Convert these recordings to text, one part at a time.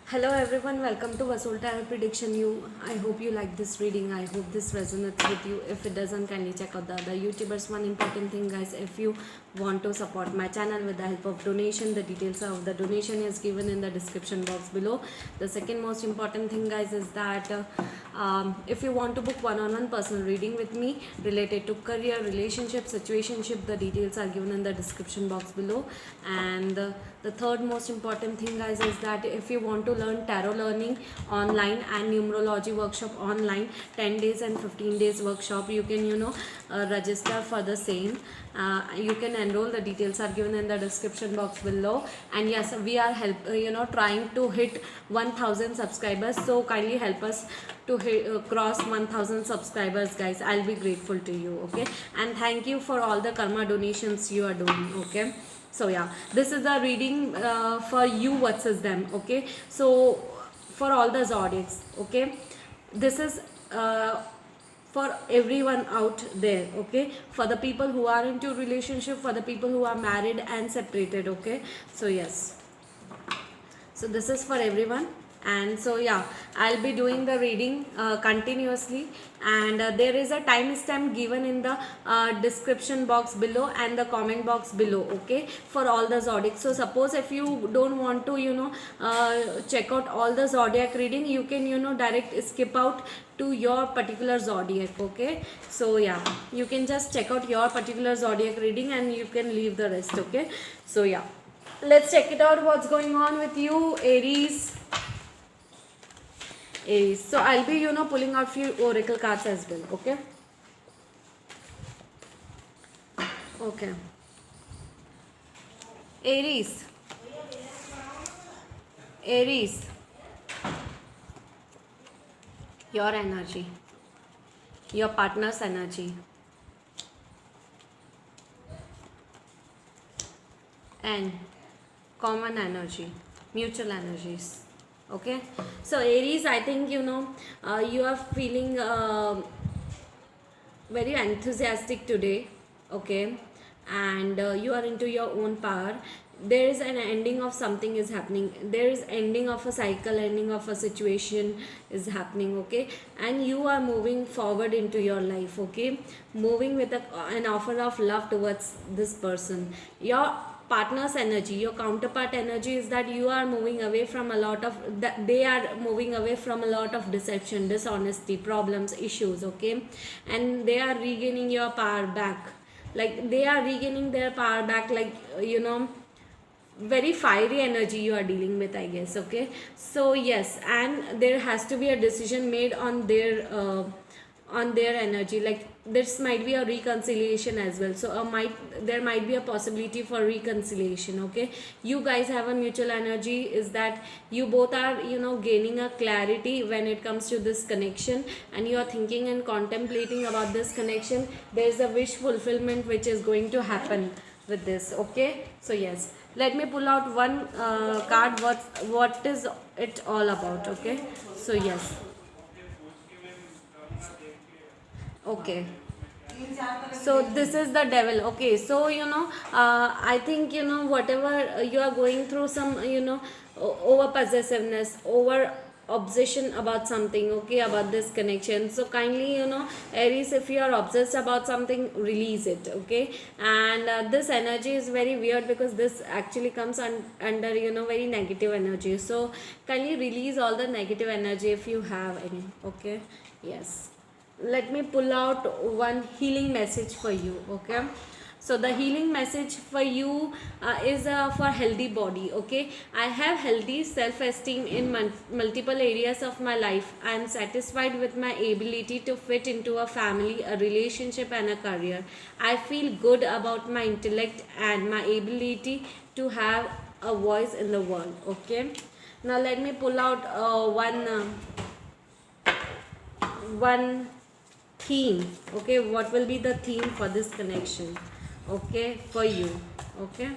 Hello everyone, welcome to Vasul Tarot Prediction. I hope you like this reading. I hope this resonates with you. If it doesn't, kindly check out the other YouTubers. One important thing, guys, if you want to support my channel with the help of donation, the details of the donation is given in the description box below. The second most important thing, guys, is that if you want to book one-on-one personal reading with me related to career, relationship, situationship, the details are given in the description box below. And the third most important thing, guys, is that if you want to learn tarot learning online and numerology workshop online, 10 days and 15 days workshop, you can register for the same. You can enroll. The details are given in the description box below. And yes, we are trying to hit 1000 subscribers, so kindly help us to cross 1000 subscribers, guys. I'll be grateful to you. Okay, and thank you for all the karma donations you are doing. Okay, so yeah, this is the reading for you versus them. Okay, so for all the zodiacs, okay, this is for everyone out there. Okay, for the people who are into relationship, for the people who are married and separated. Okay, so yes, so this is for everyone. And so yeah, I'll be doing the reading continuously, and there is a timestamp given in the description box below and the comment box below. Okay, for all the zodiacs. So suppose if you don't want to check out all the zodiac reading, you can direct skip out to your particular zodiac. Okay, so yeah, you can just check out your particular zodiac reading and you can leave the rest. Okay, so yeah, let's check it out what's going on with you, Aries. Aries. So I'll be pulling out few oracle cards as well. Okay, okay, Aries. Aries, your energy, your partner's energy, and common energy, mutual energies. Okay, so Aries, I think you are feeling very enthusiastic today. Okay, and you are into your own power. There is an ending of something is happening. There is ending of a cycle, ending of a situation is happening. Okay, and you are moving forward into your life. Okay, moving with an offer of love towards this person. Your partner's energy, your counterpart energy, is that you are moving away from a lot of that, they are moving away from a lot of deception, dishonesty, problems, issues. Okay, and they are regaining your power back. Like they are regaining their power back, like very fiery energy you are dealing with, I guess. Okay, so yes, and there has to be a decision made on their energy. Like this might be a reconciliation as well, so there might be a possibility for reconciliation. Okay, you guys have a mutual energy, is that you both are gaining a clarity when it comes to this connection, and you are thinking and contemplating about this connection. There is a wish fulfillment which is going to happen with this. Okay, so yes, let me pull out one card. What is it all about? Okay, so yes, okay, so this is the devil. Okay, so I think whatever you are going through, some over possessiveness, over obsession about something. Okay, about this connection. So kindly Aries, if you are obsessed about something, release it. Okay, and this energy is very weird because this actually comes under very negative energy. So kindly release all the negative energy if you have any. Okay, yes, let me pull out one healing message for you. Okay, so the healing message for you is for healthy body. Okay, I have healthy self-esteem in multiple areas of my life. I am satisfied with my ability to fit into a family, a relationship, and a career. I feel good about my intellect and my ability to have a voice in the world. Okay, now let me pull out one theme. Okay, what will be the theme for this connection? Okay, for you. Okay,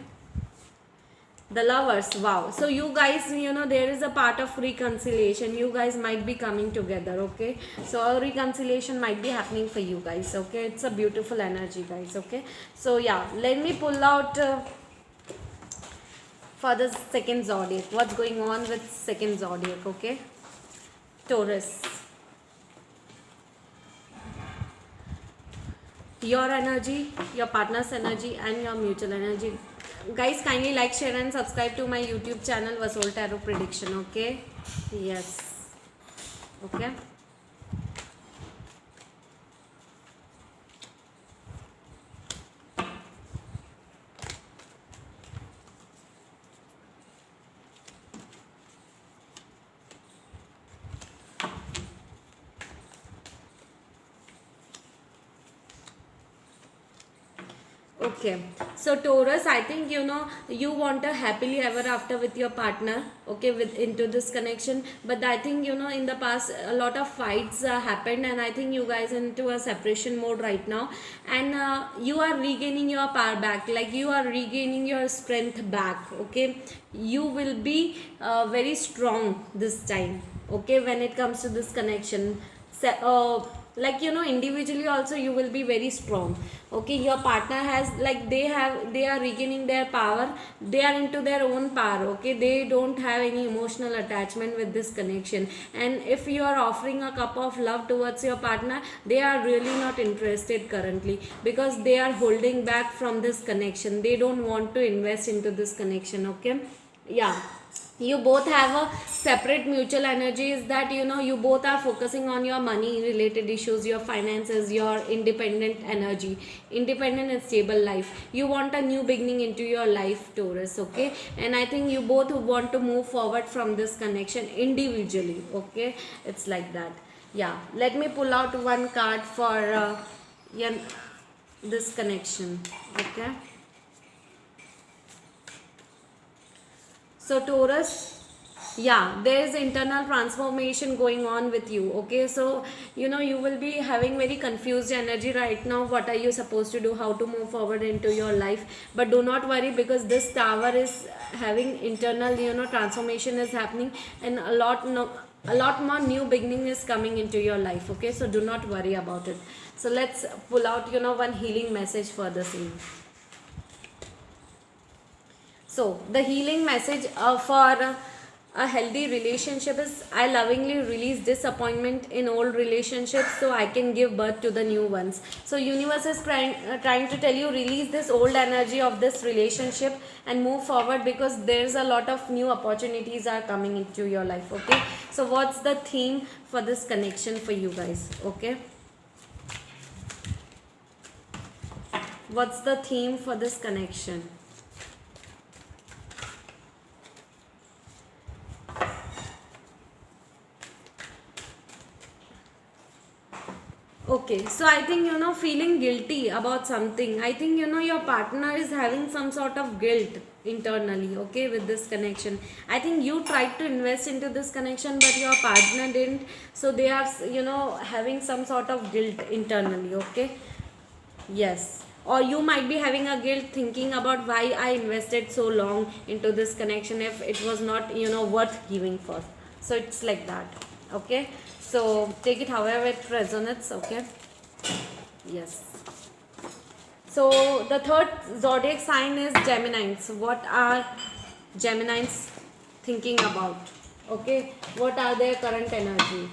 the Lovers. Wow, so you guys, there is a part of reconciliation. You guys might be coming together. Okay, so a reconciliation might be happening for you guys. Okay, it's a beautiful energy, guys. Okay, so yeah, let me pull out for the second zodiac. What's going on with second zodiac? Okay, Taurus. Your energy, your partner's energy, and your mutual energy. Guys, kindly like, share, and subscribe to my YouTube channel, Vasoul Tarot Prediction. Okay, yes, okay. Okay, so Taurus, I think you want a happily ever after with your partner, okay, with into this connection. But I think in the past a lot of fights happened, and I think you guys into a separation mode right now, and you are regaining your power back, like you are regaining your strength back. Okay, you will be very strong this time. Okay, when it comes to this connection. Like individually also you will be very strong. Okay, your partner has, like they are regaining their power, they are into their own power. Okay, they don't have any emotional attachment with this connection, and if you are offering a cup of love towards your partner, they are really not interested currently, because they are holding back from this connection, they don't want to invest into this connection. Okay, yeah, you both have a separate mutual energies, that you both are focusing on your money related issues, your finances, your independent energy, independent and stable life. You want a new beginning into your life, Taurus. Okay, and I think you both want to move forward from this connection individually. Okay, it's like that. Yeah, let me pull out one card for yeah, this connection. Okay, so Taurus, yeah, there is internal transformation going on with you. Okay, so you will be having very confused energy right now. What are you supposed to do, how to move forward into your life? But do not worry, because this tower is having internal transformation is happening, and a lot more new beginning is coming into your life. Okay, so do not worry about it. So let's pull out one healing message for the same. So the healing message for a healthy relationship is, I lovingly release disappointment in old relationships so I can give birth to the new ones. So universe is trying to tell you, release this old energy of this relationship and move forward, because there's a lot of new opportunities are coming into your life. Okay, so what's the theme for this connection for you guys? Okay, what's the theme for this connection? Okay, so I think feeling guilty about something. I think your partner is having some sort of guilt internally. Okay, with this connection, I think you tried to invest into this connection, but your partner didn't. So they are having some sort of guilt internally. Okay, yes, or you might be having a guilt thinking about why I invested so long into this connection if it was not worth giving for. So it's like that. Okay, so take it however it resonates. Okay, yes. So the third zodiac sign is Geminis. What are Geminis thinking about? Okay, what are their current energy?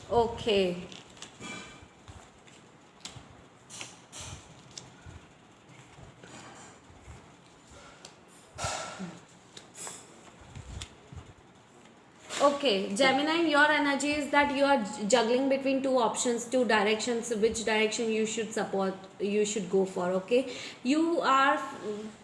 Okay, okay, Gemini, your energy is that you are juggling between two options, two directions, which direction you should support, you should go for. Okay, you are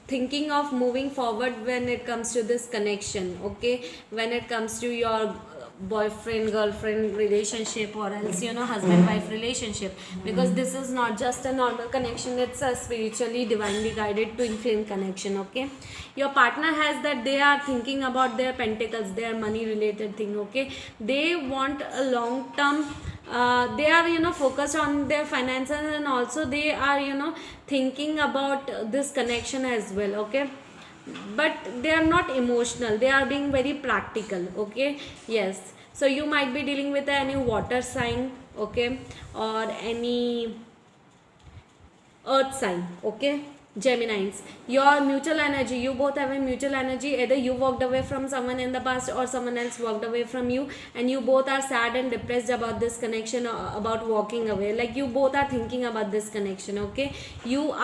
thinking of moving forward when it comes to this connection. Okay, when it comes to your boyfriend girlfriend relationship, or else husband wife relationship, because this is not just a normal connection, it's a spiritually divinely guided twin flame connection. Okay, your partner has that, they are thinking about their pentacles, their money related thing. Okay, they want a long term, they are focused on their finances, and also they are thinking about this connection as well. Okay, but they are not emotional, they are being very practical. Okay, yes, so you might be dealing with any water sign. Okay, or any earth sign. Okay, Gemini's, your mutual energy, you both have a mutual energy. Either you walked away from someone in the past or someone else walked away from you, and you both are sad and depressed about this connection, or about walking away. Like you both are thinking about this connection, okay? You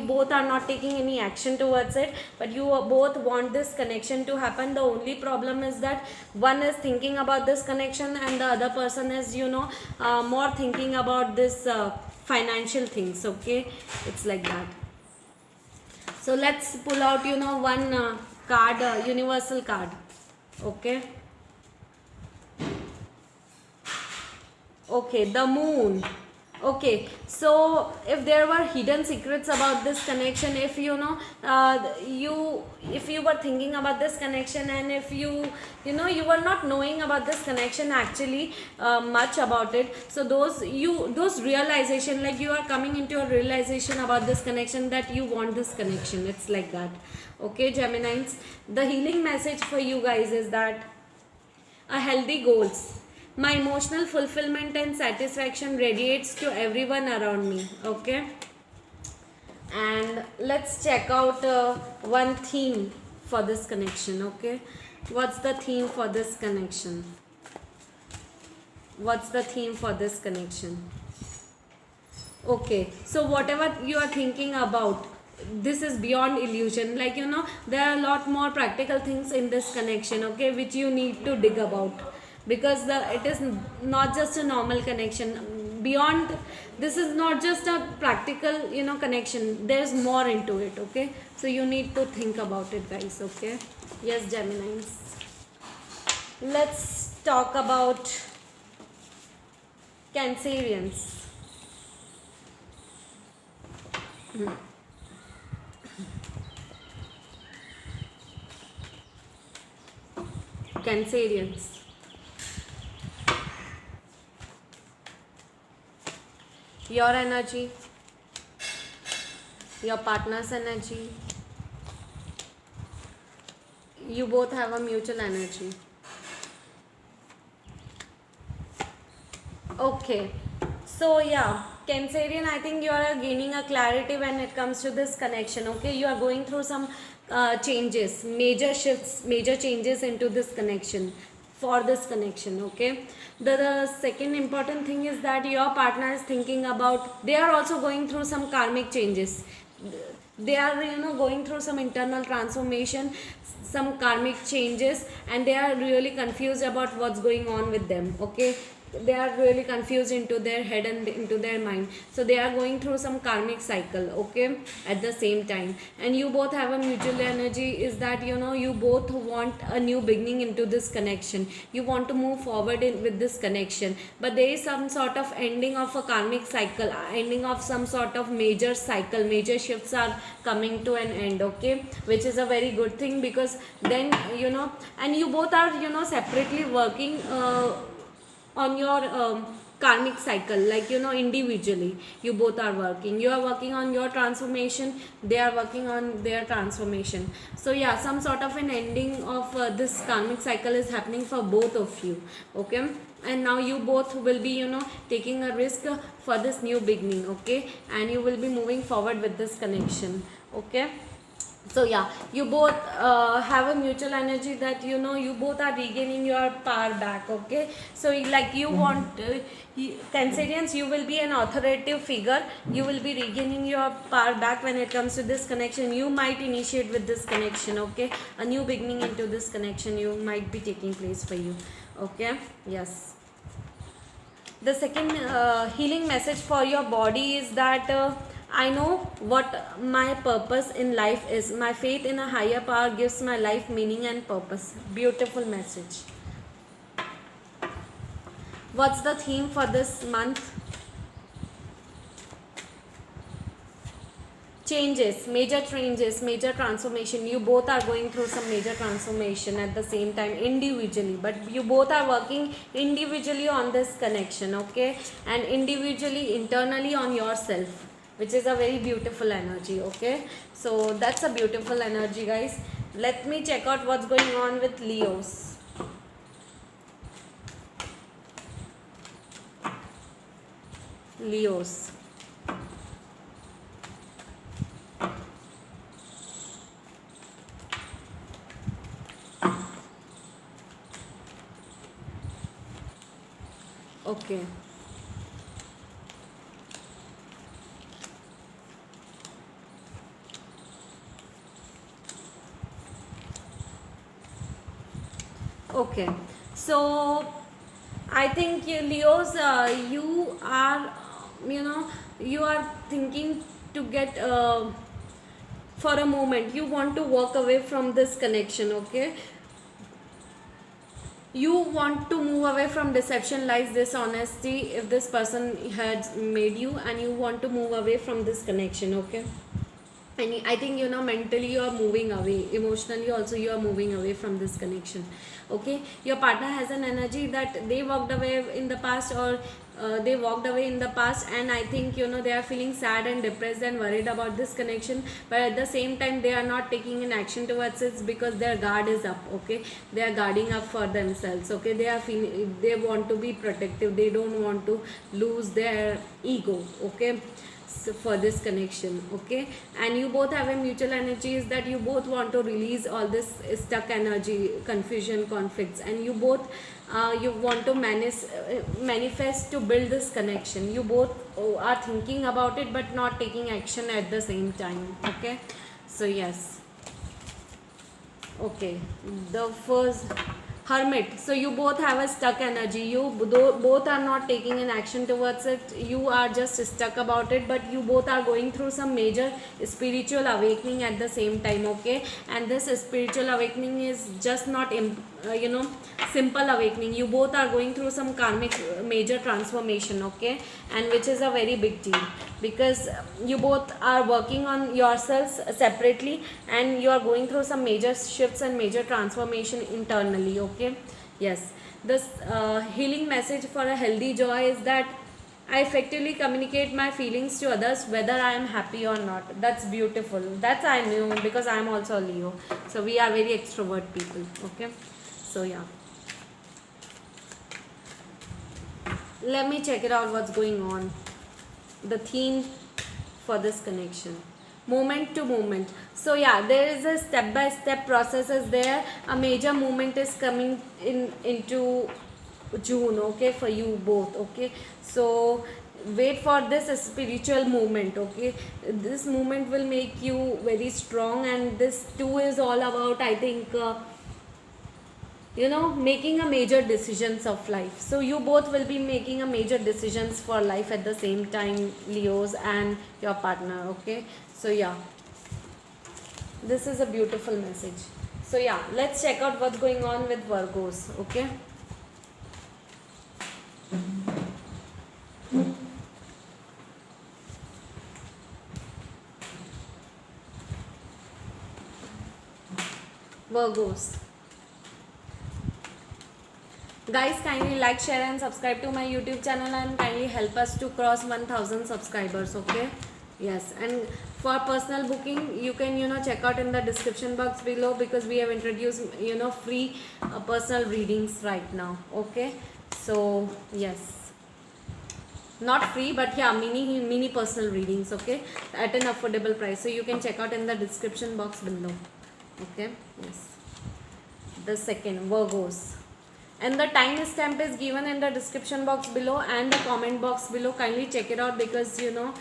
both are not taking any action towards it, but you both want this connection to happen. The only problem is that one is thinking about this connection and the other person is, more thinking about this financial things, okay? It's like that. So let's pull out, one card, universal card. Okay. Okay, the moon. Okay, so if there were hidden secrets about this connection, if if you were thinking about this connection, and if you were not knowing about this connection actually much about it, so those realization, like you are coming into a realization about this connection, that you want this connection. It's like that. Okay, Geminis, the healing message for you guys is that a healthy goals. My emotional fulfillment and satisfaction radiates to everyone around me. Okay, and let's check out one theme for this connection. Okay, what's the theme for this connection? What's the theme for this connection? Okay, so whatever you are thinking about, this is beyond illusion. Like there are a lot more practical things in this connection, okay, which you need to dig about, because it is not just a normal connection. Beyond this is not just a practical connection, there's more into it. Okay, so you need to think about it, guys. Okay, yes, Geminis, let's talk about Cancerians. Cancerians, your energy, your partner's energy, you both have a mutual energy. Okay, so yeah, Cancerian, I think you are gaining a clarity when it comes to this connection. Okay, you are going through some changes, major shifts, major changes into this connection, for this connection. Okay, the second important thing is that your partner is thinking about, they are also going through some karmic changes. They are going through some internal transformation, some karmic changes, and they are really confused about what's going on with them. Okay, they are really confused into their head and into their mind, so they are going through some karmic cycle. Okay, at the same time, and you both have a mutual energy, is that you both want a new beginning into this connection. You want to move forward with this connection, but there is some sort of ending of a karmic cycle, ending of some sort of major cycle. Major shifts are coming to an end. Okay, which is a very good thing, because then and you both are separately working on your karmic cycle, like individually you both are working. You are working on your transformation, they are working on their transformation. So yeah, some sort of an ending of this karmic cycle is happening for both of you. Okay, and now you both will be taking a risk for this new beginning. Okay, and you will be moving forward with this connection. Okay, so yeah, you both have a mutual energy, that you both are regaining your power back. Okay, so like you want Cancerians, you will be an authoritative figure. You will be regaining your power back when it comes to this connection. You might initiate with this connection. Okay, a new beginning into this connection you might be taking place for you. Okay, yes. The second healing message for your body is that I know what my purpose in life is. My faith in a higher power gives my life meaning and purpose. Beautiful message. What's the theme for this month? Changes, major transformation. You both are going through some major transformation at the same time, individually, but you both are working individually on this connection. Okay, and individually, internally on yourself, which is a very beautiful energy. Okay, so that's a beautiful energy, guys. Let me check out what's going on with Leos. Leos. Okay. Okay. So I think you, Leos, you are, you know, you are thinking to get, for a moment, you want to walk away from this connection, okay? You want to move away from deception, lies, dishonesty, if this person has made you, and you want to move away from this connection, okay? And I think, you know, mentally you are moving away, emotionally also you are moving away from this connection, okay? Your partner has an energy that they walked away in the past, or they walked away in the past, and I think, you know, they are feeling sad and depressed and worried about this connection, but at the same time they are not taking an action towards it because their guard is up, okay? They are guarding up for themselves, okay? They are feeling, they want to be protective, they don't want to lose their ego, okay? For this connection, okay? And you both have a mutual energy, is that you both want to release all this stuck energy, confusion, conflicts, and you both you want to manifest to build this connection. You both are thinking about it but not taking action at the same time, okay? So yes. Okay, the first Hermit. So you both have a stuck energy, you both are not taking an action towards it, you are just stuck about it, but you both are going through some major spiritual awakening at the same time, okay? And this spiritual awakening is just not you know, simple awakening. You both are going through some karmic major transformation, okay? And which is a very big deal, because you both are working on yourselves separately, and you are going through some major shifts and major transformation internally, okay? Yes, this healing message for a healthy joy is that I effectively communicate my feelings to others whether I am happy or not. That's beautiful. That's I knew, because I am also a Leo, so we are very extrovert people, okay? So yeah, let me check it out what's going on. The theme for this connection, moment to moment. So yeah, there is a step by step process is there. A major movement is coming into June, okay, for you both, okay? So wait for this spiritual movement, okay? This movement will make you very strong, and this too is all about, I think, you know, making a major decisions of life. So you both will be making a major decisions for life at the same time, Leos and your partner, okay? So yeah, this is a beautiful message. So yeah, let's check out what's going on with Virgos, okay? Virgos. Guys, kindly like, share and subscribe to my YouTube channel, and kindly help us to cross 1000 subscribers, okay? Yes, and for personal booking, you can, you know, check out in the description box below, because we have introduced, you know, free personal readings right now, okay? So yes, not free, but yeah, mini personal readings, okay, at an affordable price. So you can check out in the description box below, okay? Yes. The second, Virgos, and the time stamp is given in the description box below and the comment box below. Kindly check it out, because, you know,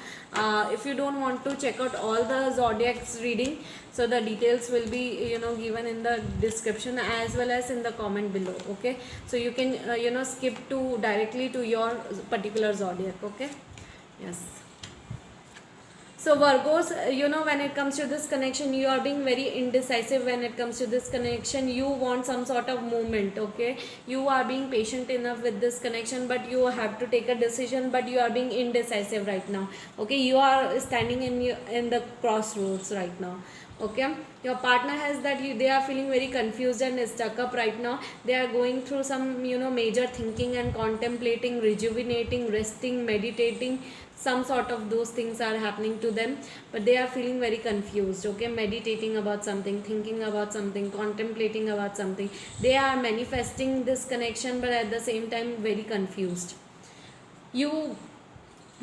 if you don't want to check out all the zodiacs reading, so the details will be, you know, given in the description as well as in the comment below, okay? So you can you know, skip to directly to your particular zodiac, okay? Yes. So Virgos, you know, when it comes to this connection, you are being very indecisive. When it comes to this connection, you want some sort of movement, okay? You are being patient enough with this connection, but you have to take a decision, but you are being indecisive right now, okay? You are standing in the crossroads right now, okay? Your partner has that, they are feeling very confused and stuck up right now. They are going through some, you know, major thinking and contemplating, rejuvenating, resting, meditating. Some sort of those things are happening to them, but they are feeling very confused, okay? Meditating about something, thinking about something, contemplating about something. They are manifesting this connection, but at the same time very confused. You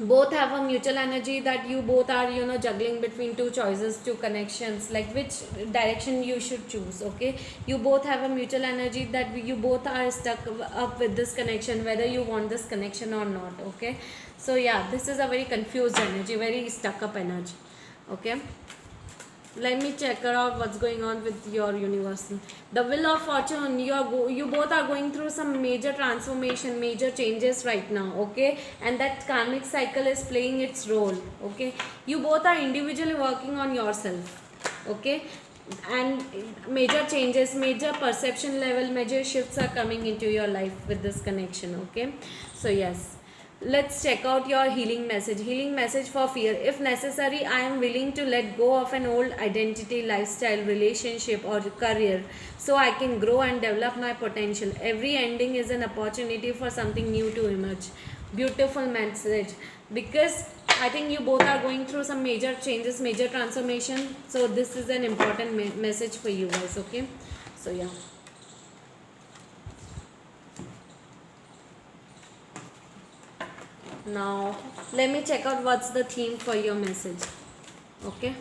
both have a mutual energy that you both are, you know, juggling between two choices, two connections, like which direction you should choose. Okay, you both have a mutual energy that you both are stuck up with this connection, whether you want this connection or not. Okay, so yeah, this is a very confused energy, very stuck up energy. Okay, let me check out what's going on with your universe. The wheel of fortune, you both are going through some major transformation, major changes right now. Okay, and that karmic cycle is playing its role. Okay, you both are individually working on yourself. Okay, and major changes, major perception level, major shifts are coming into your life with this connection. Okay, so yes, let's check out your healing message. Healing message for fear. If necessary, I am willing to let go of an old identity, lifestyle, relationship or career so I can grow and develop my potential. Every ending is an opportunity for something new to emerge. Beautiful message, because I think you both are going through some major changes, major transformation. So this is an important message for you guys. Okay, so yeah. Now let me check out what's the theme for your message. Okay,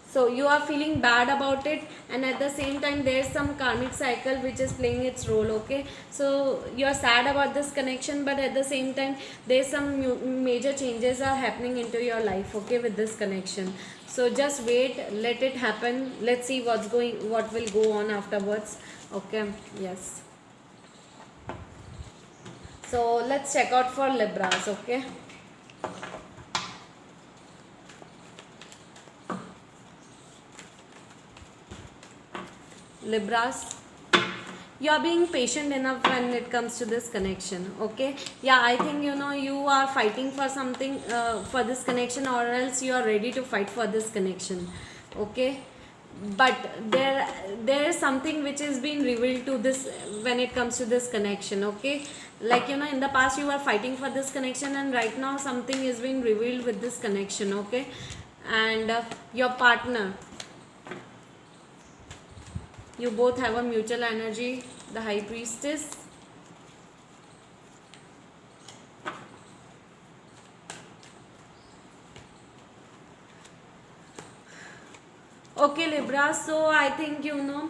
so you are feeling bad about it, and at the same time there's some karmic cycle which is playing its role. Okay, so you are sad about this connection, but at the same time there's some major changes are happening into your life. Okay, with this connection, so just wait, let it happen. Let's see what will go on afterwards. Okay, yes. So let's check out for Libras. Okay, Libras, you are being patient enough when it comes to this connection. Okay, yeah, I think, you know, you are fighting for something, for this connection, or else you are ready to fight for this connection. Okay, but there is something which is being revealed to this when it comes to this connection. Okay, like, you know, in the past you were fighting for this connection, and right now something is being revealed with this connection. Okay, and your partner, you both have a mutual energy, the High Priestess. Okay, Libra, so I think, you know,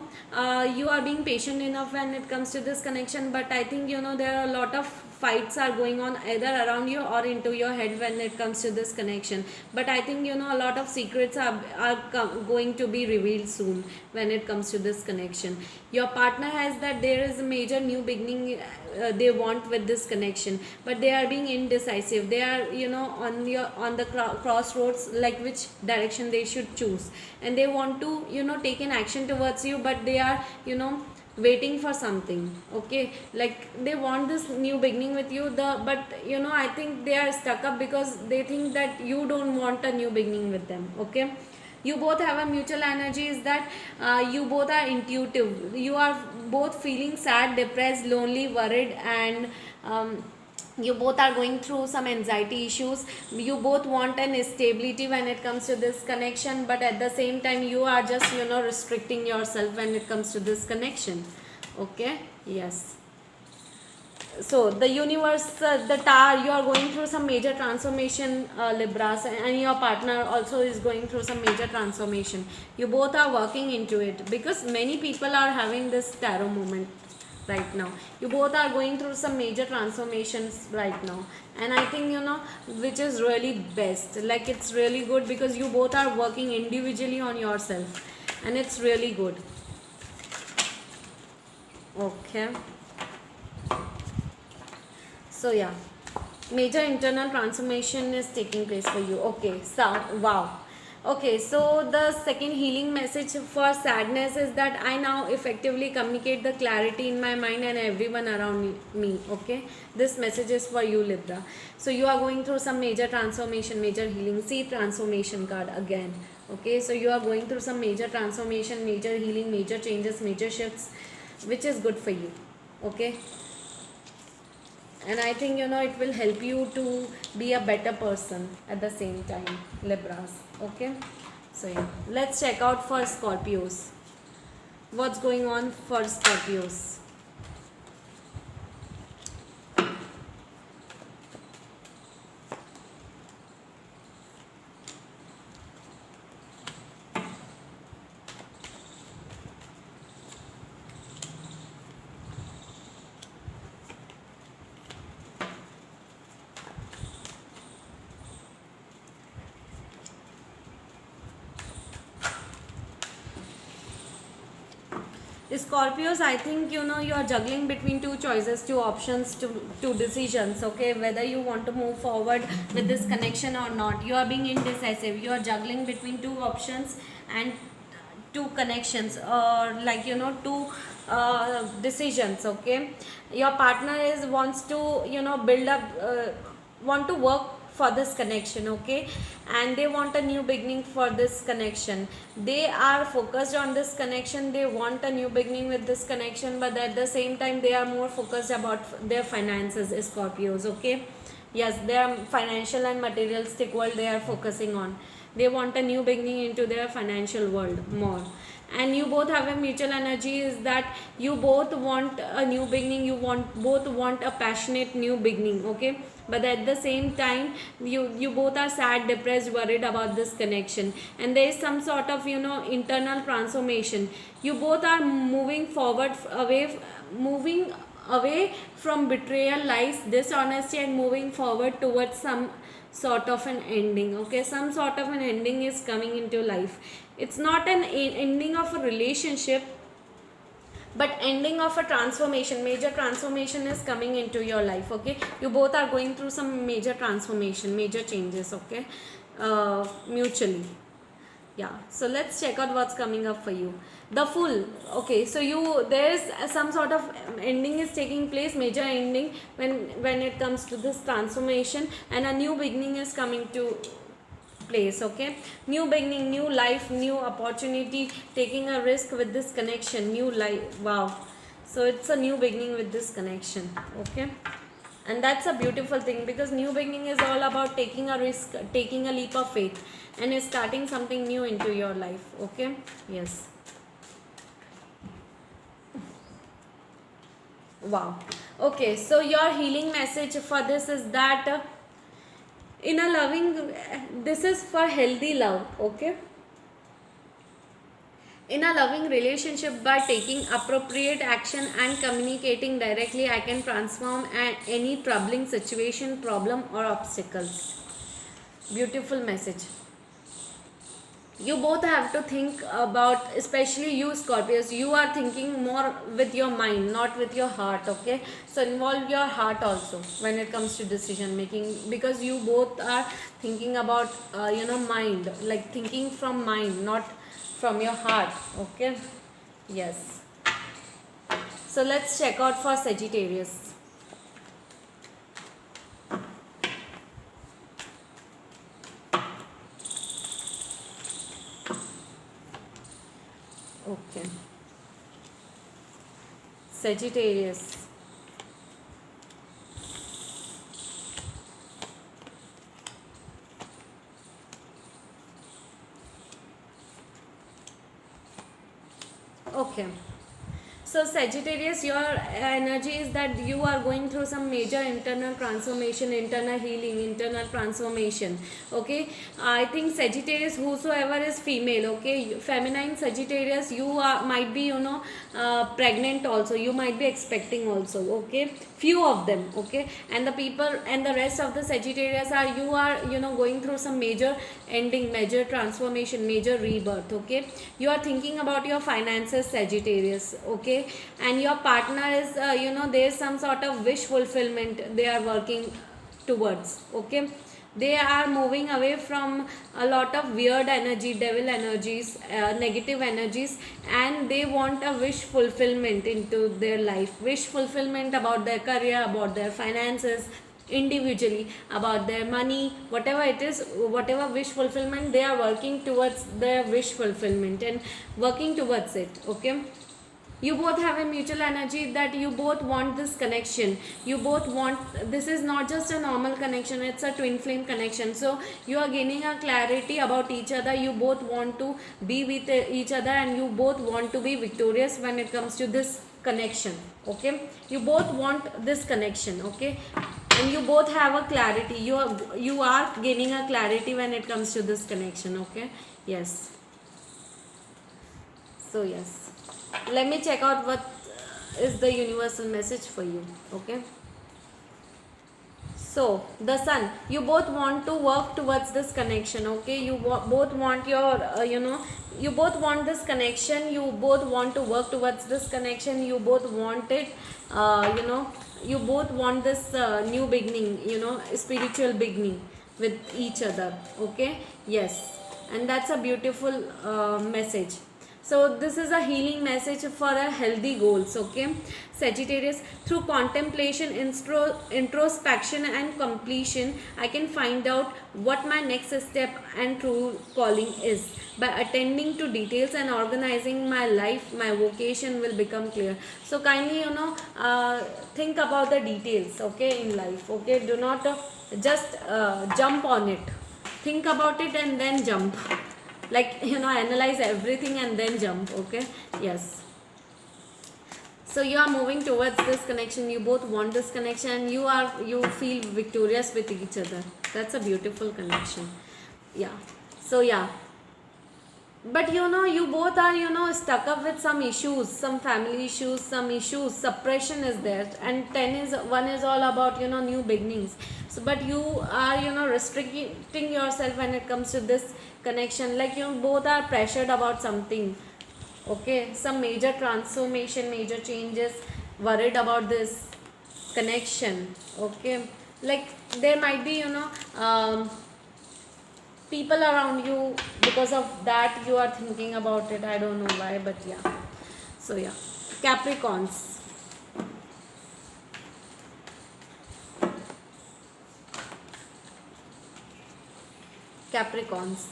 you are being patient enough when it comes to this connection, but I think, you know, there are a lot of fights are going on either around you or into your head when it comes to this connection. But I think, you know, a lot of secrets are going to be revealed soon when it comes to this connection. Your partner has that there is a major new beginning they want with this connection, but they are being indecisive. They are, you know, on the crossroads, like which direction they should choose, and they want to, you know, take an action towards you, but they are, you know, waiting for something. Okay, like they want this new beginning with you, but you know, I think they are stuck up because they think that you don't want a new beginning with them. Okay, you both have a mutual energy, is that you both are intuitive. You are both feeling sad, depressed, lonely, worried, and you both are going through some anxiety issues. You both want an stability when it comes to this connection, but at the same time you are just, you know, restricting yourself when it comes to this connection. Okay, yes. So the universe, the tower, you are going through some major transformation, Libras, and your partner also is going through some major transformation. You both are working into it, because many people are having this tarot moment right now. You both are going through some major transformations right now, and I think, you know, which is really best, like it's really good, because you both are working individually on yourself, and it's really good. Okay, so yeah, major internal transformation is taking place for you. Okay, so wow. Okay, so the second healing message for sadness is that I now effectively communicate the clarity in my mind and everyone around me. Okay, this message is for you, Libra. So you are going through some major transformation, major healing. See transformation card again. Okay, so you are going through some major transformation, major healing, major changes, major shifts, which is good for you. Okay, and I think, you know, it will help you to be a better person at the same time, Libras. Okay, so yeah, let's check out for Scorpios. What's going on for Scorpios? Scorpios, I think you know you are juggling between two choices, two options, two decisions. Okay, whether you want to move forward with this connection or not. You are being indecisive. You are juggling between two options and two connections, or like you know two decisions. Okay, your partner is wants to you know build up, want to work for this connection. Okay, and they want a new beginning for this connection. They are focused on this connection, they want a new beginning with this connection, but at the same time they are more focused about their finances, Scorpios. Okay, yes, their financial and materialistic world they are focusing on. They want a new beginning into their financial world more. And you both have a mutual energy, is that you both want a new beginning, you both want a passionate new beginning. Okay, but at the same time you both are sad, depressed, worried about this connection, and there is some sort of you know internal transformation. You both are moving forward, moving away from betrayal, lies, dishonesty, and moving forward towards some sort of an ending. Okay, some sort of an ending is coming into life. It's not an ending of a relationship, but ending of a transformation, major transformation is coming into your life. Okay, you both are going through some major transformation, major changes. Okay, mutually. Yeah, so let's check out what's coming up for you. The Fool. Okay, so you, there is some sort of ending is taking place, major ending, when it comes to this transformation, and a new beginning is coming to place. Okay, new beginning, new life, new opportunity, taking a risk with this connection, new life. Wow, so it's a new beginning with this connection. Okay, and that's a beautiful thing, because new beginning is all about taking a risk, taking a leap of faith, and is starting something new into your life. Okay, yes. Wow. Okay, so your healing message for this is that in a loving, this is for healthy love. Okay, in a loving relationship, by taking appropriate action and communicating directly, I can transform any troubling situation, problem, or obstacles. Beautiful message. You both have to think about, especially you Scorpios, you are thinking more with your mind, not with your heart. Okay, so involve your heart also when it comes to decision making, because you both are thinking about you know mind, like thinking from mind, not from your heart. Okay, yes. So let's check out for Sagittarius. Okay, Sagittarius. Okay, so Sagittarius, your energy is that you are going through some major internal transformation, internal healing, internal transformation. Okay, I think Sagittarius, whosoever is female, okay, feminine Sagittarius, you are, might be you know pregnant also, you might be expecting also. Okay, few of them. Okay, and the people and the rest of the Sagittarius are, you are you know going through some major ending, major transformation, major rebirth. Okay, you are thinking about your finances, Sagittarius. Okay, and your partner is you know there is some sort of wish fulfillment they are working towards. Okay, they are moving away from a lot of weird energy, devil energies, negative energies, and they want a wish fulfillment into their life, wish fulfillment about their career, about their finances, individually, about their money, whatever it is, whatever wish fulfillment, they are working towards their wish fulfillment and working towards it. Okay, you both have a mutual energy that you both want this connection, you both want, this is not just a normal connection, it's a twin flame connection. So you are gaining a clarity about each other, you both want to be with each other, and you both want to be victorious when it comes to this connection. Okay, you both want this connection. Okay, and you both have a clarity, you are gaining a clarity when it comes to this connection. Okay, yes. So yes, let me check out what is the universal message for you. Okay, So the sun, you both want to work towards this connection, okay? You both want your you both want this connection, you both want to work towards this connection, you both want it, you both want this new beginning, spiritual beginning with each other, okay? Yes, and that's a beautiful message. So this is a healing message for a healthy goals, okay? Sagittarius, through contemplation, introspection and completion, I can find out what my next step and true calling is. By attending to details and organizing my life, my vocation will become clear. So kindly, think about the details, okay, in life, okay? Do not just jump on it. Think about it and then jump. Like, analyze everything and then jump, okay? Yes. So you are moving towards this connection, you both want this connection, you feel victorious with each other. That's a beautiful connection. Yeah. So yeah, but you both are stuck up with some issues, some family issues, some issues, suppression is there, and 1 is all about new beginnings. So but you are restricting yourself when it comes to this connection, like you both are pressured about something, okay? Some major transformation, major changes, worried about this connection, okay? Like there might be people around you, because of that you are thinking about it, I don't know why, but yeah. So yeah, Capricorns. Capricorns,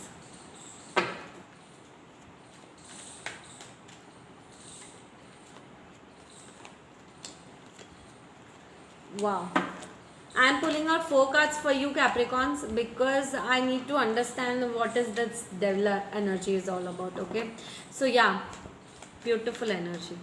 wow, I am pulling out 4 cards for you, Capricorns, because I need to understand what is this devil energy is all about, okay? So yeah, beautiful energy.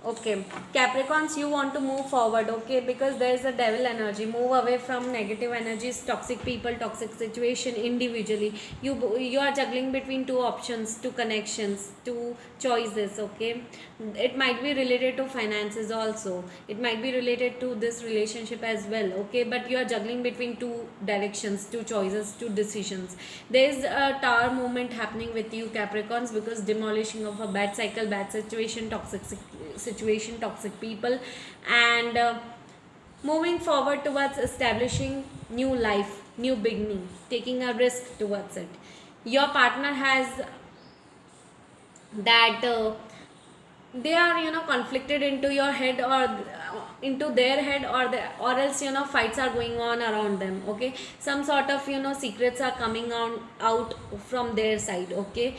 Okay, Capricorns, you want to move forward, okay? Because there is a devil energy. Move away from negative energies, toxic people, toxic situation individually. You are juggling between 2 options, 2 connections, 2 choices, okay? It might be related to finances also. It might be related to this relationship as well, okay? But you are juggling between 2 directions, 2 choices, 2 decisions. There is a tower movement happening with you, Capricorns, because demolishing of a bad cycle, bad situation, toxic people, and moving forward towards establishing new life, new beginning, taking a risk towards it. Your partner has that they are conflicted into your head, or into their head, or else fights are going on around them, okay? Some sort of secrets are coming on out from their side, okay?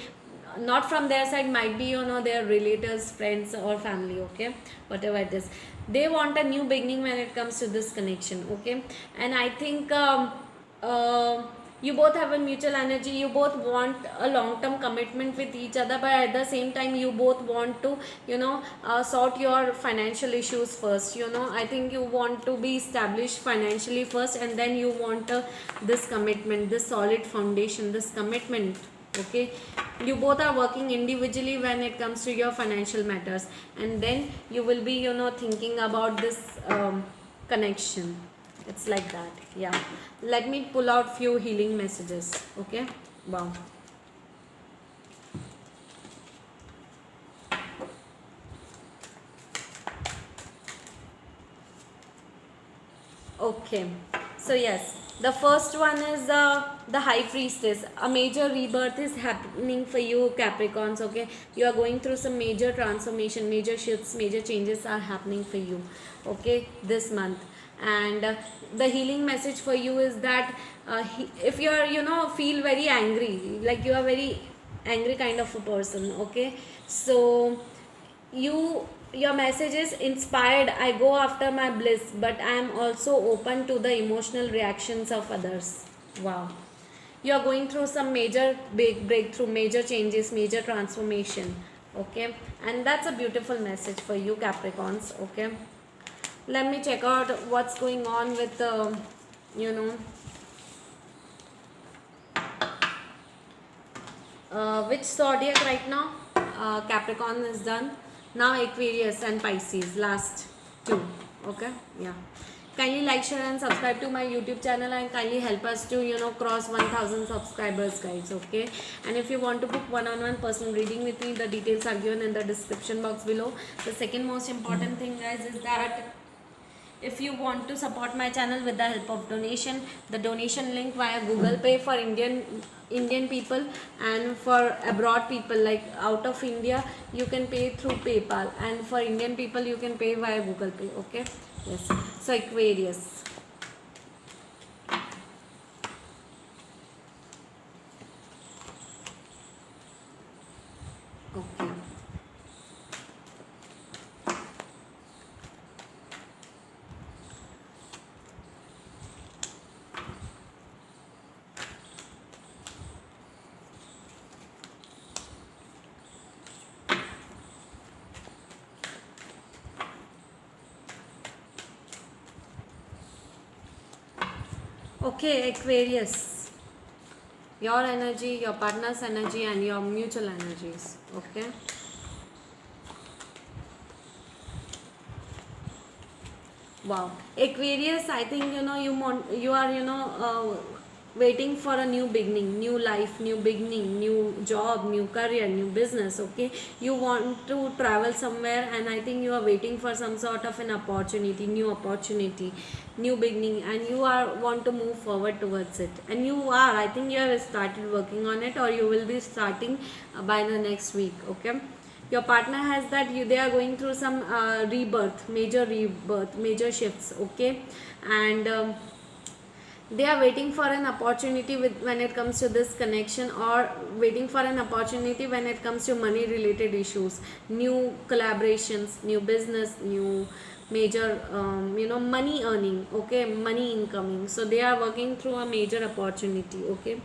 Not from their side, might be their relatives, friends or family, okay? Whatever it is, they want a new beginning when it comes to this connection, okay? And I think you both have a mutual energy, you both want a long-term commitment with each other, but at the same time you both want to sort your financial issues first. I think you want to be established financially first, and then you want this commitment, this solid foundation, this commitment, okay? You both are working individually when it comes to your financial matters, and then you will be thinking about this connection. It's like that. Yeah, let me pull out few healing messages, okay? Wow. Okay, so yes, the first one is the High Priestess. A major rebirth is happening for you, Capricorns, okay? You are going through some major transformation, major shifts, major changes are happening for you, okay, this month. And the healing message for you is that if you are feel very angry, like you are very angry kind of a person, okay? So your message is inspired, I go after my bliss, but I am also open to the emotional reactions of others. Wow, you are going through some major big breakthrough, major changes, major transformation, okay? And that's a beautiful message for you, Capricorns, okay? Let me check out what's going on with you know which zodiac right now. Capricorn is done. Now Aquarius and Pisces, last two. Okay, yeah. Kindly like, share and subscribe to my YouTube channel, and kindly help us to cross 1000 subscribers, guys. Okay, and if you want to book one-on-one personal reading with me, the details are given in the description box below. The second most important thing, guys, is that if you want to support my channel with the help of donation, the donation link via Google Pay for Indian people, and for abroad people like out of India, you can pay through PayPal, and for Indian people you can pay via Google Pay. Okay, yes. So Aquarius. Okay. Okay, Aquarius. Your energy, your partner's energy, and your mutual energies. Okay. Wow, Aquarius. I think you are waiting for a new beginning, new life, new beginning, new job, new career, new business. Okay, you want to travel somewhere, and I think you are waiting for some sort of an opportunity, new beginning, and you are want to move forward towards it. And you are, I think you have started working on it, or you will be starting by the next week. Okay, your partner has that they are going through some rebirth, major shifts. Okay, and they are waiting for an opportunity when it comes to this connection, or waiting for an opportunity when it comes to money related issues, new collaborations, new business, new major money earning. Okay, money incoming. So they are working through a major opportunity. Okay,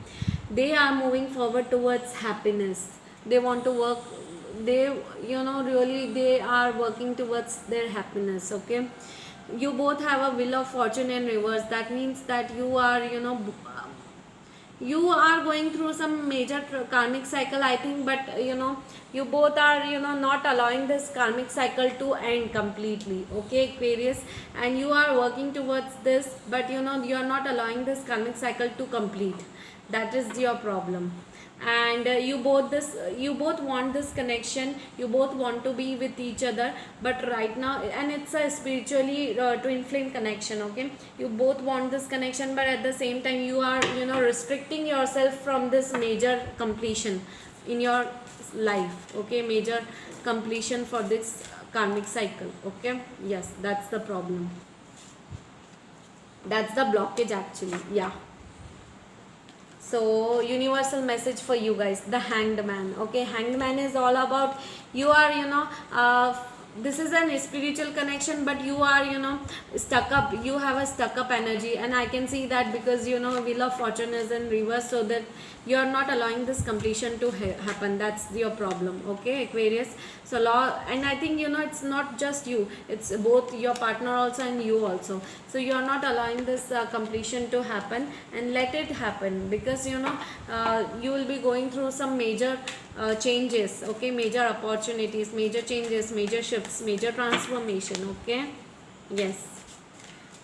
they are moving forward towards happiness. They want to work, they really they are working towards their happiness. Okay, you both have a wheel of fortune in reverse. That means that you are you are going through some major karmic cycle, I think, but you both are not allowing this karmic cycle to end completely. Okay, Aquarius, and you are working towards this, but you are not allowing this karmic cycle to complete. That is your problem. And you both want this connection, you both want to be with each other, but right now, and it's a spiritually twin flame connection. Okay, you both want this connection, but at the same time you are restricting yourself from this major completion in your life. Okay, major completion for this karmic cycle. Okay, yes, that's the problem, that's the blockage actually. Yeah. So universal message for you guys, the Hanged Man. Okay, Hanged Man is all about you are this is an spiritual connection, but you are stuck up, you have a stuck up energy, and I can see that because wheel of fortune is in reverse, so that you are not allowing this completion to happen. That's your problem. Okay, Aquarius. So and I think it's not just you, it's both your partner also and you also. So you are not allowing this completion to happen, and let it happen, because you will be going through some major changes. Okay, major opportunities, major changes, major shifts, major transformation. Okay, yes.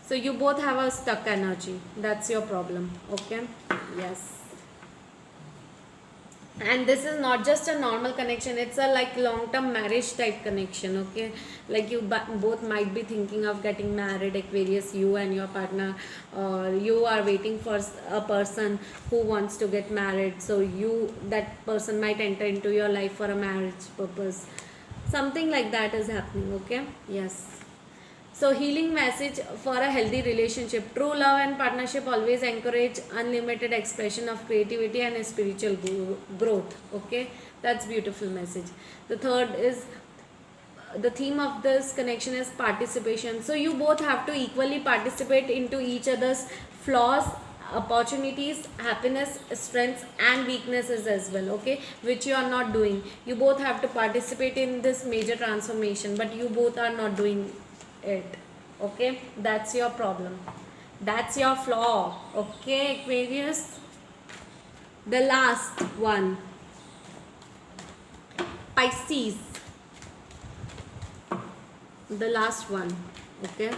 So you both have a stuck energy, that's your problem. Okay, yes. And this is not just a normal connection, it's a like long-term marriage type connection. Okay, like you both might be thinking of getting married, Aquarius, you and your partner, or you are waiting for a person who wants to get married, so that person might enter into your life for a marriage purpose. Something like that is happening. Okay, yes. So healing message for a healthy relationship. True love and partnership always encourage unlimited expression of creativity and spiritual growth. Okay, that's beautiful message. The third is, the theme of this connection is participation. So you both have to equally participate into each other's flaws, opportunities, happiness, strengths and weaknesses as well. Okay, which you are not doing. You both have to participate in this major transformation, but you both are not doing it. Okay, that's your problem. That's your flaw. Okay, Aquarius. The last one, Pisces. The last one. Okay.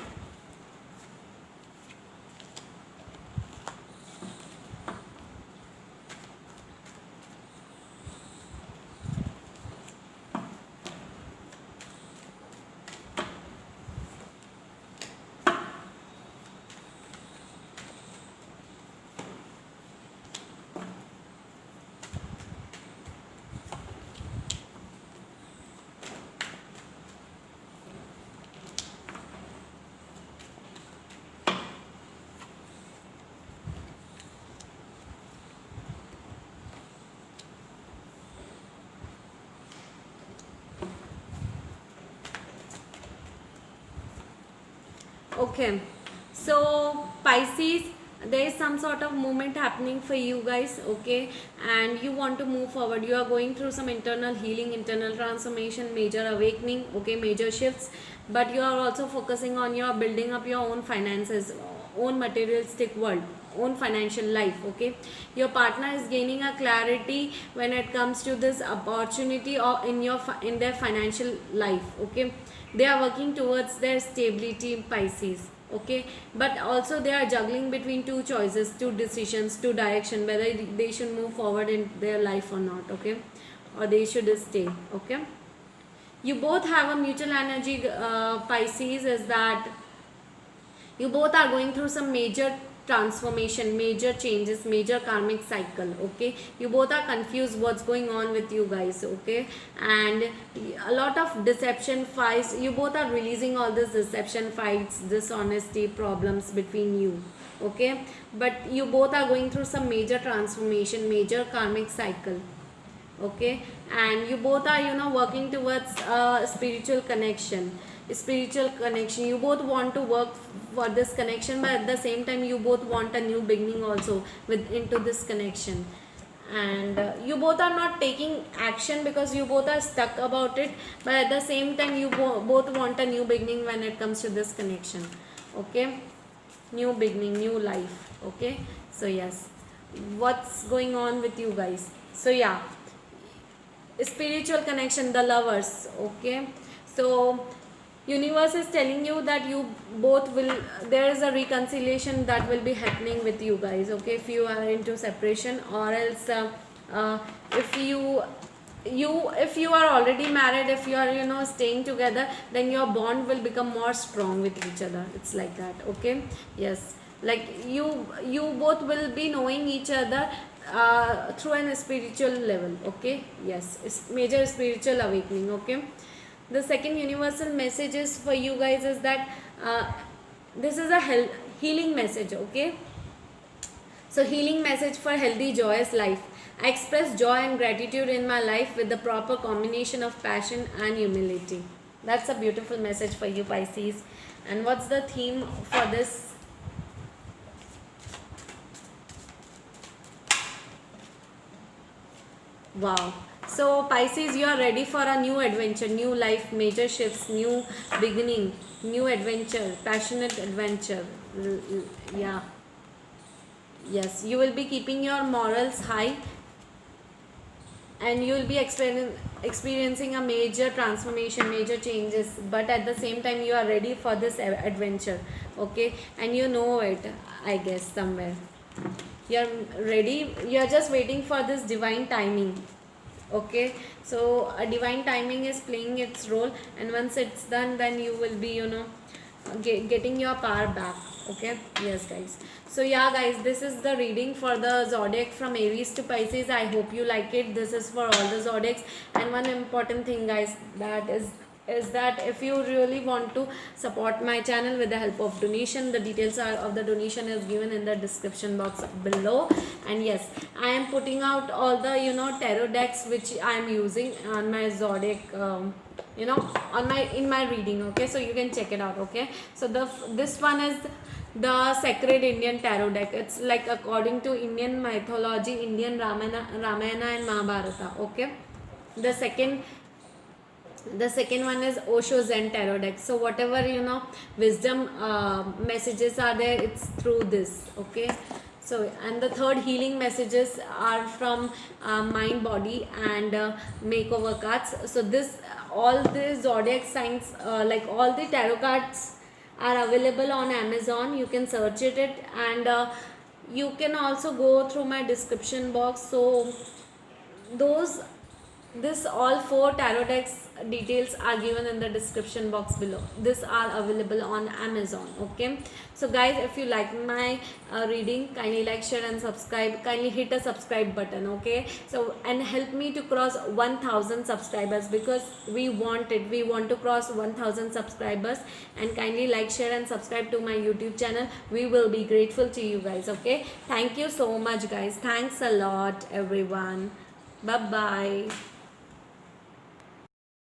Okay, so Pisces, there is some sort of movement happening for you guys. Okay, and you want to move forward. You are going through some internal healing, internal transformation, major awakening. Okay, major shifts, but you are also focusing on your building up your own finances, own materialistic world, own financial life. Okay, your partner is gaining a clarity when it comes to this opportunity or in their financial life. Okay, they are working towards their stability, Pisces. Okay, but also they are juggling between two choices, two decisions, two direction, whether they should move forward in their life or not. Okay, or they should stay. Okay, you both have a mutual energy, Pisces, is that you both are going through some major transformation, major changes, major karmic cycle. Okay, you both are confused what's going on with you guys. Okay, and a lot of deception fights, you both are releasing all this deception fights, dishonesty problems between you. Okay, but you both are going through some major transformation, major karmic cycle. Okay, and you both are, working towards a spiritual connection. You both want to work for this connection, but at the same time you both want a new beginning also with into this connection. And you both are not taking action because you both are stuck about it, but at the same time you both want a new beginning when it comes to this connection. Okay, new beginning, new life. Okay, so yes, what's going on with you guys? So yeah, spiritual connection, the lovers. Okay, so universe is telling you that you both will, there is a reconciliation that will be happening with you guys. Okay, if you are into separation, or else if you are already married, if you are staying together, then your bond will become more strong with each other. It's like that. Okay, yes, like you both will be knowing each other through an spiritual level. Okay, yes, it's major spiritual awakening. Okay, the second universal message is for you guys is that this is a healing message. Okay, so healing message for healthy joyous life. I express joy and gratitude in my life with the proper combination of passion and humility. That's a beautiful message for you, Pisces. And what's the theme for this? Wow. So Pisces, you are ready for a new adventure, new life, major shifts, new beginning, new adventure, passionate adventure. Yeah. Yes, you will be keeping your morals high, and you will be experiencing a major transformation, major changes, but at the same time you are ready for this adventure. Okay, and you know it, I guess, somewhere. You're ready, you're just waiting for this divine timing. Okay, so a divine timing is playing its role, and once it's done, then you will be getting your power back. Okay, yes guys. So yeah guys, this is the reading for the zodiac from Aries to Pisces. I hope you like it. This is for all the zodiacs. And one important thing guys, that is that if you really want to support my channel with the help of donation, the details of the donation is given in the description box below. And yes, I am putting out all the tarot decks which I am using on my zodiac in my reading. Okay, so you can check it out. Okay, so this one is the sacred Indian tarot deck. It's like according to Indian mythology, Indian Ramayana and Mahabharata. Okay, the second The second one is Osho Zen Tarot deck. So whatever wisdom messages are there, it's through this. Okay. So, and the third healing messages are from Mind, Body, and Makeover cards. So this, all the zodiac signs, like all the tarot cards are available on Amazon. You can search it, and you can also go through my description box. So those, this all 4 tarot decks details are given in the description box below. These are available on Amazon. Okay, so guys, if you like my reading, kindly like, share and subscribe. Kindly hit a subscribe button. Okay, so and help me to cross 1000 subscribers, because we want it, we want to cross 1000 subscribers. And kindly like, share and subscribe to my YouTube channel. We will be grateful to you guys. Okay, thank you so much guys. Thanks a lot everyone. Bye bye.